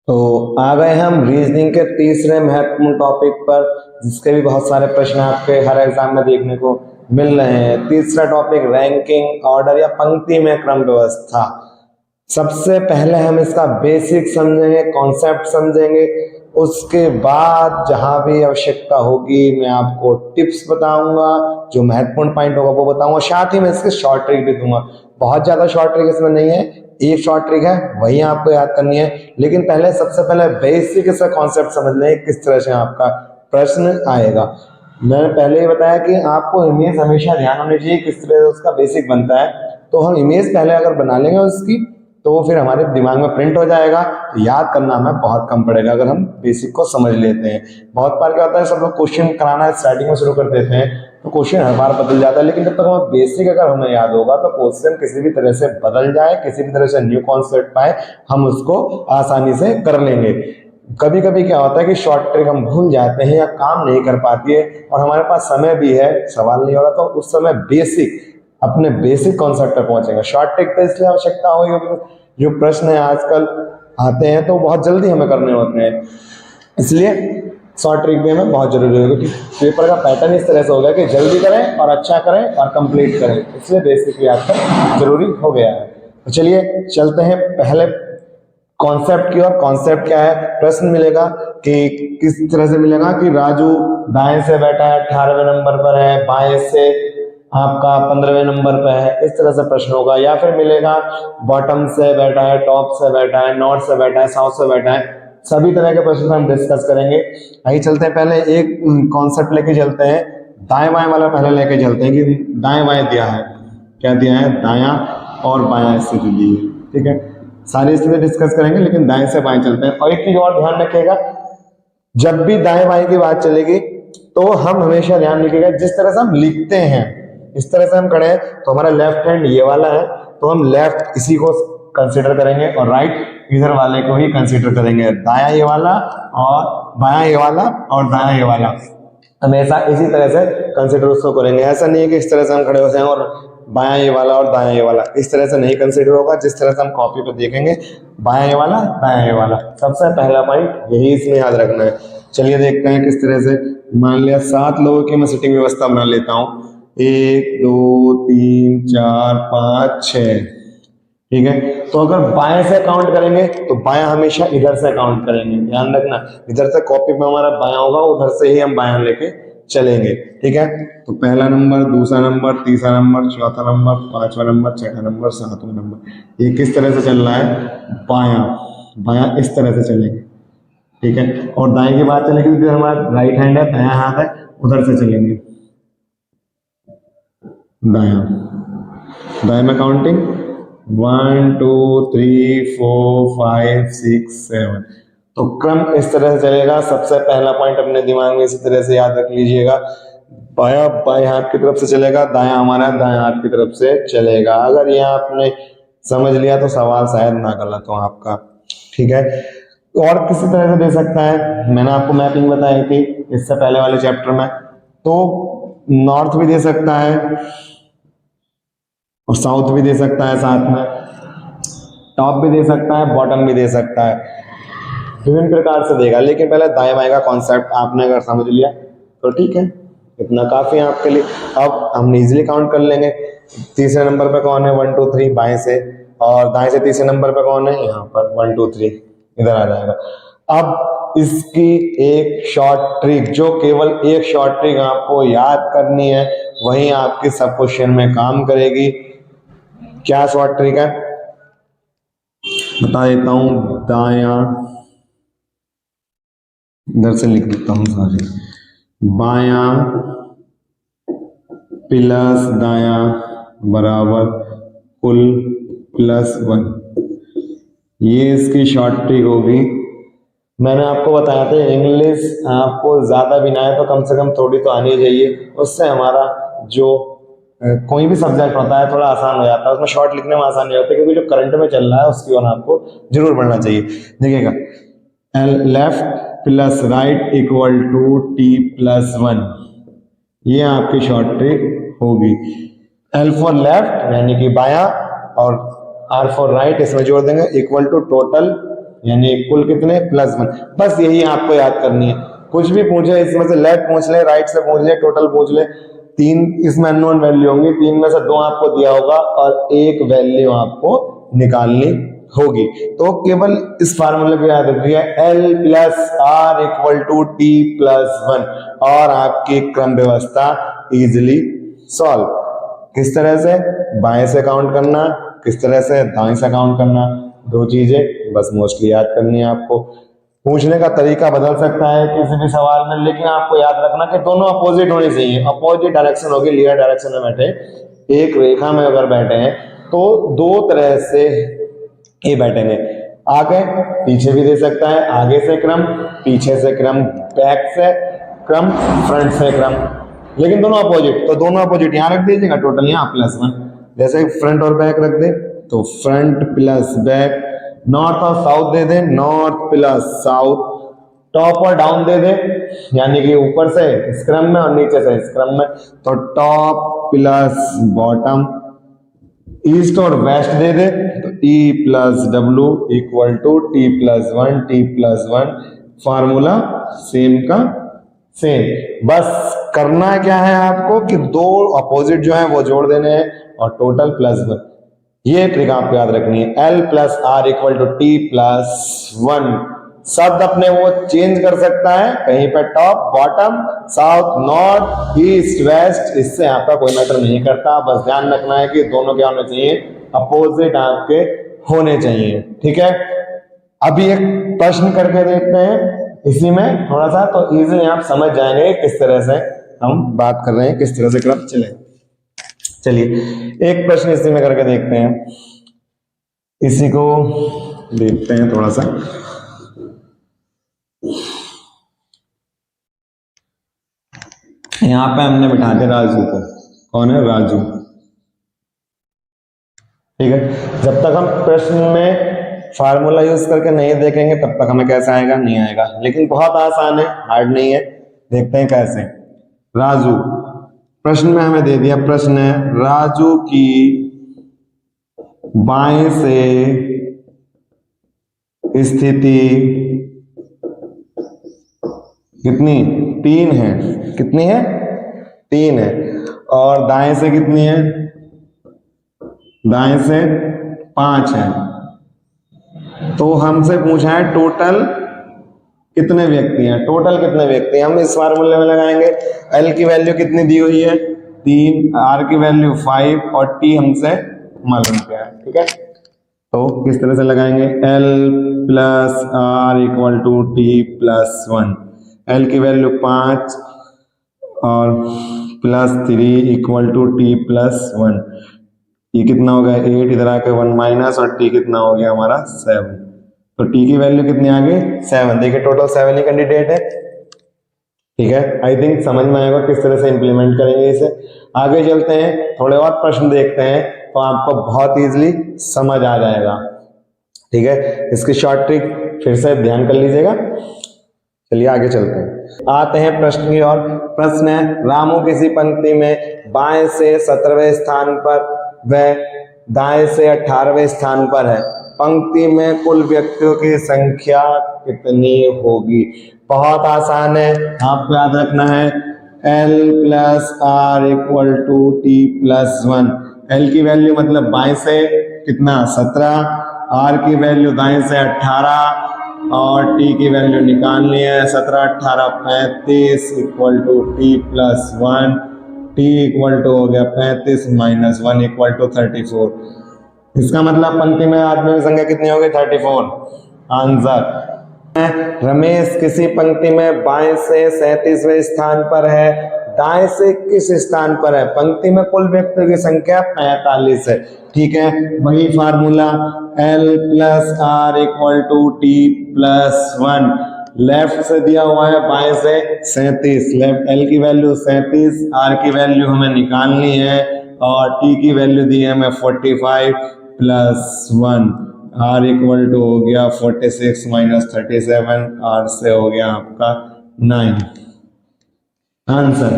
तो आ गए हम रीजनिंग के तीसरे महत्वपूर्ण टॉपिक पर, जिसके भी बहुत सारे प्रश्न आपके हर एग्जाम में देखने को मिल रहे हैं। तीसरा टॉपिक रैंकिंग ऑर्डर या पंक्ति में क्रम व्यवस्था। सबसे पहले हम इसका बेसिक समझेंगे, कॉन्सेप्ट समझेंगे, उसके बाद जहां भी आवश्यकता होगी मैं आपको टिप्स बताऊंगा, जो महत्वपूर्ण पॉइंट होगा वो बताऊंगा, साथ ही मैं इसके शॉर्ट ट्रिक भी दूंगा। बहुत ज्यादा शॉर्ट ट्रिक इसमें नहीं है, एक शॉर्ट ट्रिक है वही आपको याद करनी है। लेकिन पहले सबसे पहले बेसिक इसका कॉन्सेप्ट समझ लें, किस तरह से आपका प्रश्न आएगा। मैंने पहले ही बताया कि आपको इमेज हमेशा ध्यान होनी चाहिए, किस तरह से उसका बेसिक बनता है। तो हम इमेज पहले अगर बना लेंगे उसकी, तो वो फिर हमारे दिमाग में प्रिंट हो जाएगा, तो याद करना हमें बहुत कम पड़ेगा अगर हम बेसिक को समझ लेते हैं। बहुत बार क्या होता है, सब लोग क्वेश्चन कराना स्टार्टिंग में शुरू कर देते हैं तो क्वेश्चन हर बार बदल जाता है, लेकिन जब तक हमें बेसिक अगर हमें याद होगा तो क्वेश्चन किसी भी तरह से बदल जाए, किसी भी तरह से न्यू कॉन्सेप्ट पाए, हम उसको आसानी से कर लेंगे। कभी कभी क्या होता है कि शॉर्ट ट्रिक हम भूल जाते हैं या काम नहीं कर पाती है और हमारे पास समय भी है, सवाल नहीं हो रहा, तो उस समय बेसिक अपने बेसिक कॉन्सेप्ट तक पहुंचेगा। शॉर्ट ट्रिक पे इसलिए आवश्यकता होगी क्योंकि जो प्रश्न है आजकल आते हैं तो बहुत जल्दी हमें करने होते हैं, इसलिए शॉर्ट ट्रिक भी हमें बहुत जरूरी है, क्योंकि पेपर का पैटर्न इस तरह से होगा कि जल्दी करें और अच्छा करें और कंप्लीट करें, इसलिए बेसिक याद करना जरूरी हो गया है। तो चलिए चलते हैं पहले कॉन्सेप्ट की ओर। कॉन्सेप्ट क्या है? प्रश्न मिलेगा कि किस तरह से मिलेगा कि राजू दाएं से बैठा है 18वें नंबर पर है, बाएं से आपका 15वें नंबर पे है, इस तरह से प्रश्न होगा। या फिर मिलेगा बॉटम से बैठा है, टॉप से बैठा है, नॉर्थ से बैठा है, साउथ से बैठा है। सभी तरह के प्रश्न हम डिस्कस करेंगे। आइए चलते हैं, पहले एक कॉन्सेप्ट लेके चलते हैं, दाएं बाएं वाला पहले लेके चलते हैं कि दाएं बाएं दिया है, क्या दिया है, दायां और बायां स्थिति दी है। ठीक है, सारी स्थिति डिस्कस करेंगे, लेकिन दाएं से बाएं चलते हैं। और एक चीज और ध्यान रखिएगा, जब भी दाएं बाएं की बात चलेगी तो हम हमेशा ध्यान रखिएगा जिस तरह से हम लिखते हैं, इस तरह से हम खड़े हैं तो हमारा लेफ्ट हैंड ये वाला है, तो हम लेफ्ट इसी को कंसीडर करेंगे और राइट इधर वाले को ही कंसीडर करेंगे। दायां ये वाला और बायां ये वाला और दायां ये वाला, हमेशा इसी तरह से कंसीडर उसको करेंगे। ऐसा नहीं है कि इस तरह से हम खड़े हो जाएं और बायां ये वाला और दायां ये वाला, इस तरह से नहीं कंसीडर होगा। जिस तरह से हम कॉपी पर देखेंगे, बायां ये वाला, दायां ये वाला, सबसे पहला पॉइंट यही इसमें याद रखना है। चलिए देखते हैं किस तरह से। मान लिया 7 लोगों की मैं सिटिंग व्यवस्था बना लेता हूँ, 1 2 3 4 5 6, ठीक है। तो अगर बाएं से काउंट करेंगे तो बायां हमेशा इधर से काउंट करेंगे, ध्यान रखना, इधर से कॉपी में हमारा बायां होगा, उधर से ही हम बायां लेके चलेंगे। ठीक है, तो पहला नंबर, दूसरा नंबर, तीसरा नंबर, चौथा नंबर, 5वां नंबर, 6वां नंबर, 7वां नंबर, ये किस तरह से चल रहा है, बायां बायां इस तरह से चलेंगे। ठीक है, और दाएं की बात चलेगी तो हमारा राइट हैंड है, दायां हाथ है, उधर से चलेंगे। दायां दाएं में काउंटिंग 1 2 3 4 5 6 7, तो क्रम इस तरह से चलेगा। सबसे पहला पॉइंट अपने दिमाग में इसी तरह से याद रख लीजिएगा, बायां बाएं हाथ की तरफ से चलेगा, दायां हमारा दायां हाथ की तरफ से चलेगा। अगर ये आपने समझ लिया तो सवाल शायद ना गलत हो आपका। ठीक है, और किसी तरह से दे सकता है, मैंने आपको मैपिंग बताई थी इससे पहले वाले चैप्टर में, तो नॉर्थ भी दे सकता है और साउथ भी दे सकता है, साथ में टॉप भी दे सकता है, बॉटम भी दे सकता है, विभिन्न प्रकार से देगा। लेकिन पहले दाएं बाएं का कॉन्सेप्ट आपने अगर समझ लिया तो ठीक है, इतना काफी है आपके लिए। अब हम इजीली काउंट कर लेंगे, तीसरे नंबर पे कौन है, 1 2 3 बाएं से, और दाएं से तीसरे नंबर पे कौन है, यहाँ पर 1 2 3 इधर आ जाएगा। अब इसकी एक शॉर्ट ट्रिक, जो केवल एक शॉर्ट ट्रिक आपको याद करनी है, वही आपके सब क्वेश्चन में काम करेगी। क्या शॉर्ट ट्रिक है बता देता हूं, दायां, इधर से लिख देता हूं सारे, बायां प्लस दायां बराबर कुल +1, ये इसकी शॉर्ट ट्रिक होगी। मैंने आपको बताया था इंग्लिश आपको ज्यादा भी ना है तो कम से कम थोड़ी तो आनी चाहिए, उससे हमारा जो कोई भी सब्जेक्ट होता है थोड़ा आसान हो जाता है, उसमें शॉर्ट लिखने में आसान नहीं होता, क्योंकि जो करंट में चल रहा है उसकी ओर आपको जरूर बढ़ना चाहिए। देखिएगा, left plus right equal to T+1, ये आपकी शॉर्ट ट्रिक होगी। L फॉर लेफ्ट यानी कि बायां और R फॉर राइट इसमें जोड़ देंगे, इक्वल टू टोटल यानी कुल कितने +1। बस यही आपको याद करनी है। कुछ भी पूछे इसमें से, लेफ्ट पूछ ले, राइट से पूछ ले, टोटल पूछ ले, 3 इसमें अननोन वैल्यू होंगी, 3 में से 2 आपको दिया होगा और 1 वैल्यू आपको निकालनी होगी। तो केवल इस फार्मूले को याद रखिए, L + R = T+1 और आपकी क्रम व्यवस्था इजिली सॉल्व। किस तरह से? बाएं से काउंट करना, किस तरह से दाएं से काउंट करना, 2 चीजें बस मोस्टली याद करनी है आपको। पूछने का तरीका बदल सकता है किसी भी सवाल में, लेकिन आपको याद रखना कि दोनों अपोजिट होनी चाहिए। अपोजिट डायरेक्शन होगी, लीनियर डायरेक्शन में बैठे, एक रेखा में अगर बैठे हैं तो 2 तरह से ये बैठेंगे। आगे पीछे भी दे सकता है, आगे से क्रम, पीछे से क्रम, बैक से क्रम, फ्रंट से क्रम, लेकिन दोनों अपोजिट। तो दोनों अपोजिट यहाँ रख दीजिएगा, टोटल यहाँ +1। जैसे फ्रंट और बैक रख दे तो फ्रंट प्लस बैक, नॉर्थ और साउथ दे दे, नॉर्थ प्लस साउथ, टॉप और डाउन दे दे, यानी कि ऊपर से इस क्रम में और नीचे से इस क्रम में, तो टॉप प्लस बॉटम, ईस्ट और वेस्ट दे दे तो E + W = T+1, T+1, formula same का सेम। बस करना क्या है आपको कि 2 अपोजिट जो है वो जोड़ देने हैं और टोटल +1। ये ट्रिक आपको याद रखनी है। L + R = T+1। शब्द अपने वो चेंज कर सकता है, कहीं पे top, bottom, south, north, east, west, इससे आपका कोई मैटर नहीं करता। बस ध्यान रखना है कि दोनों क्या होने चाहिए, अपोजिट आपके होने चाहिए। ठीक है, अभी एक प्रश्न करके देखते हैं इसी में थोड़ा सा, तो इजीली आप समझ जाएंगे किस तरह से हम बात कर रहे हैं, किस तरह से क्रम चले। चलिए एक प्रश्न इसी में करके देखते हैं, इसी को देखते हैं थोड़ा सा। यहां पे हमने बिठा दिया राजू को। कौन है? राजू। ठीक है, जब तक हम प्रश्न में फार्मूला यूज करके नहीं देखेंगे तब तक हमें कैसे आएगा, नहीं आएगा। लेकिन बहुत आसान है, हार्ड नहीं है। देखते हैं कैसे। राजू, प्रश्न में हमें दे दिया, प्रश्न है राजू की बाएं से स्थिति कितनी? 3 है। कितनी है? 3 है। और दाएं से कितनी है? दाएं से 5 है। तो हमसे पूछा है टोटल कितने व्यक्ति हैं। टोटल कितने व्यक्ति हैं हम इस फार्मूले में लगाएंगे। L की वैल्यू कितनी दी हुई है? 3, R की वैल्यू 5 और T हमसे मालूम क्या है। ठीक है, तो किस तरह से लगाएंगे? L + R = T+1। L की वैल्यू 5 और +3 = T+1। ये कितना हो गया? 8, इधर आके 1 माइनस, और T कितना हो गया हमारा? 7। तो T की वैल्यू कितनी आ गई? 7। देखिए टोटल 7 ही कैंडिडेट है। ठीक है, आई थिंक समझ में आएगा किस तरह से इंप्लीमेंट करेंगे इसे। आगे चलते हैं, थोड़े और प्रश्न देखते हैं तो आपको बहुत इजीली समझ आ जाएगा। ठीक है, इसकी शॉर्ट ट्रिक फिर से ध्यान कर लीजिएगा। चलिए आगे चलते हैं, आते हैं प्रश्न की ओर। प्रश्न है रामू किसी पंक्ति में बाएं से 17वें स्थान पर व दाएं से 18वें स्थान पर है। पंक्ति में कुल व्यक्तियों की संख्या कितनी होगी? बहुत आसान है, आपको याद रखना है L + R = T+1। L की वैल्यू मतलब बाएं से कितना? 17, R की वैल्यू दाएं से 18 और T की वैल्यू निकालनी है। 17, 18, 35 = T+1। T हो गया 35 - 1 = 34। इसका मतलब पंक्ति में आदमियों की संख्या कितनी होगी? 34। आंसर। रमेश किसी पंक्ति में बाएं से 37वें स्थान पर है, दाएं से किस स्थान पर है? पंक्ति में कुल व्यक्तियों की संख्या 45 है। ठीक है, वही formula L + R = T+1। Left से दिया हुआ है बाएं से 37, लेफ्ट L की वैल्यू 37, R की वैल्यू हमें निकालनी है और T की वैल्यू दी है हमें 45 + 1। R = हो गया 46 - 37, R से हो गया आपका 9। आंसर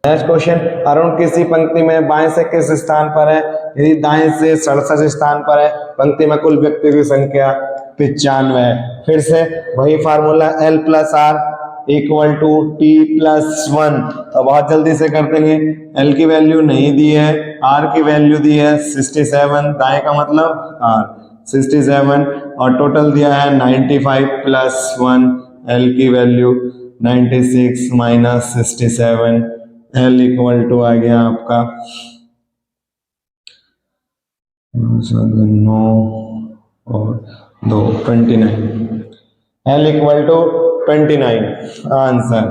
नेक्स्ट क्वेश्चन, अरुण किसी पंक्ति में बाएं से किस स्थान पर है? यदि दाएं से 67 स्थान पर है, पंक्ति में कुल व्यक्तियों की संख्या 95 है। फिर से वही formula L plus R equal to T plus 1। तो बहुत जल्दी से कर देंगे। L की वैल्यू नहीं दी है, R की वैल्यू दी है 67, दाएं का मतलब R 67, और टोटल दिया है 95 प्लस 1, L की value 96 minus 67, L equal to आ गया आपका 9 और 2 29, L इक्वल टू 29 आंसर।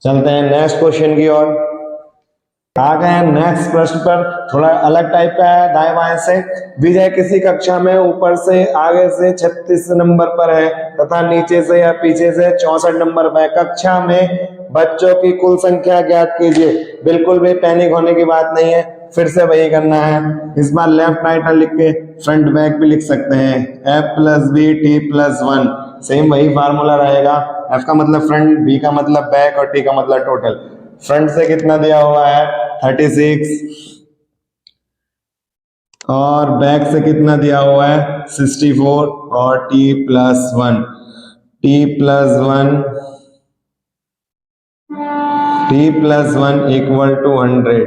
चलते हैं नेक्स्ट क्वेश्चन की ओर। आ गए हैं नेक्स्ट प्रश्न पर, थोड़ा अलग टाइप का है, दाएं बाएं से। विजय किसी कक्षा में ऊपर से आगे से 36 नंबर पर है तथा नीचे से या पीछे से 64 नंबर पर है। कक्षा में बच्चों की कुल संख्या ज्ञात कीजिए। बिल्कुल भी पैनिक होने की बात नहीं है, फिर से वही करना है। इस बार लेफ्ट राइट लिख के फ्रंट बैक भी लिख सकते हैं। F plus B T plus 1, same वही फार्मूला रहेगा। F का मतलब फ्रंट, B का मतलब बैक और T का मतलब टोटल। फ्रंट से कितना दिया हुआ है 36 और बैक से कितना दिया हुआ है 64 और T plus 1, T plus 1 equal to 100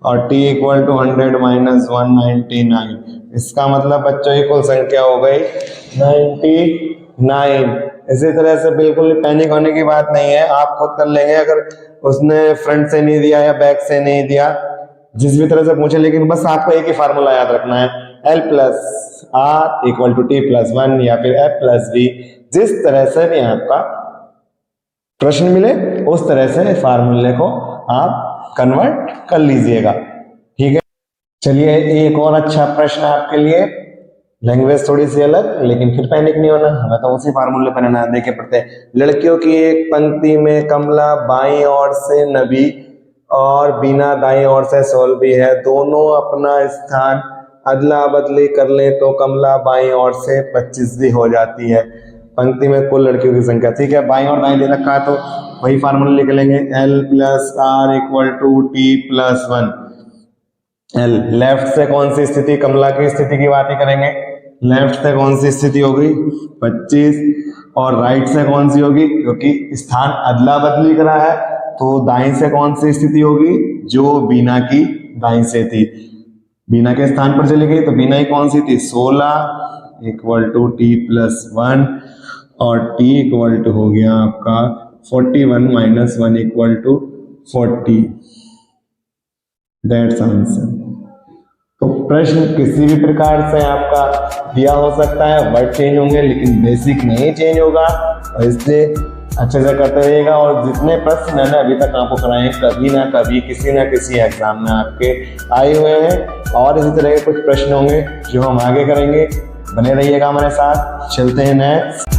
और T इक्वल टू 100 माइनस 199। इसका मतलब बच्चों की कुल संख्या हो गई 99। इसी तरह से बिल्कुल पैनिक होने की बात नहीं है, आप खुद कर लेंगे। अगर उसने फ्रंट से नहीं दिया या बैक से नहीं दिया, जिस भी तरह से पूछे, लेकिन बस आपको एक ही फार्मूला याद रखना है, L plus R equal to T plus 1 या फिर F प्लस B। जिस तरह से भी आपका प्रश्न मिले उस तरह से फार्मूले को आप कन्वर्ट कर लीजिएगा, ठीक है। चलिए एक और अच्छा प्रश्न आपके लिए, लैंग्वेज थोड़ी सी अलग, लेकिन फिर पैनिक नहीं होना, हमें तो उसी फार्मूले पर ना देखे पड़ते हैं। लड़कियों की एक पंक्ति में कमला बाईं ओर से नबी और बीना दाईं ओर से सोलबी है। दोनों अपना स्थान अदला बदली कर ले तो कमला बाईं ओर से 25 भी हो जाती है। पंक्ति में कुल लड़कियों की संख्या, ठीक है। बाईं और दाईं दे रखा है तो वही फार्मूला लिख लेंगे, L plus R equal to T plus 1। L left से कौन सी स्थिति, कमला की स्थिति की बात ही करेंगे। लेफ्ट से कौन सी स्थिति होगी 25, और राइट से कौन सी होगी, क्योंकि स्थान अदला बदली करा है तो दाईं से कौन सी स्थिति होगी, जो बीना की दाईं से थी। बीना के स्थान पर चली गई तो बीना ही कौन सी थी 16 इक्वल टू T प्लस 1 और T इक्वल टू हो गया आपका 41 minus 1 equal to 40। That's answer. तो प्रश्न किसी भी प्रकार से आपका दिया हो सकता है, वर्ड चेंज होंगे लेकिन बेसिक नहीं चेंज होगा, और इसलिए अच्छे से करते रहिएगा। और जितने प्रश्न मैंने अभी तक आपको कराए कभी ना कभी किसी ना किसी एग्जाम में आपके आए हुए हैं, और इसी तरह के कुछ प्रश्न होंगे जो हम आगे करेंगे। बने रहिएगा हमारे साथ। चलते हैं नेक्स्ट।